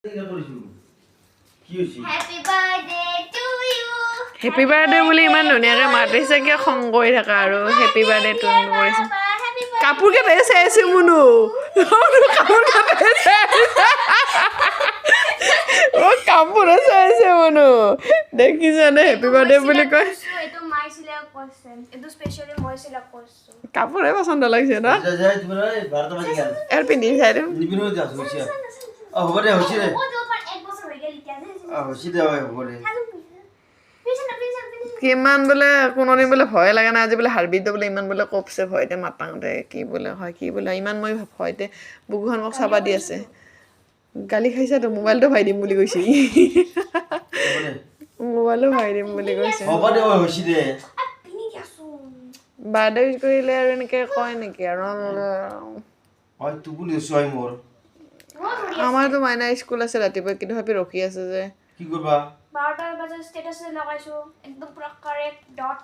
happy birthday বুলি ইমান ধুনীয়াকে মাতিছে কিয় খং কৰি থাকা আৰু হেপী বাৰ্থডে টু কৰিছে কাপোৰ কেইটা চাইছে মুনু কাপোৰ কেইটা ও কাপোৰ চাইছে মুনু দেখিছানে হেপী বাৰ্থডে বুলি কয় এইটো মাই সিলেক্ট কৰিছে এইটো স্পেশালি মই সিলেক্ট কৰিছো কাপোৰে পছন্দ লাগিছে না এৰ পিন্ধি চাই দিম হ'ব দে হৈছে দে এক বছৰ হৈ গেল এতিয়া হৈছে দে হ'ব দে কিমান বোলে কোনো দিন বোলে ভয় লাগে না আজি বোলে হাৰবিদ বোলে ইমান বোলে কপছে ভয়তে মাতাওঁতে কি বোলে হয় কি বোলে ইমান মই ভয়তে বুকুখন মোক চাবা দি আছে গালি খাইছা তো মোবাইলটো ভাই দিম বুলি কৈছে মোবাইলটো ভাই দিম বুলি কৈছে হ'ব দে হৈছে দে বাৰ্থডে উইচ কৰিলে আৰু এনেকে কয় নেকি আৰু হয় টোপনি চুৱাই মোৰ আমাৰতো মাইনা স্কুল আছে ৰাতিপুৱা কিন্তু ভাবি ৰখি আছে যে কি কৰিবা 12টা বজাত ষ্টেটাছ লগাইছো একদম পুৰা কাৰেক্ট ডট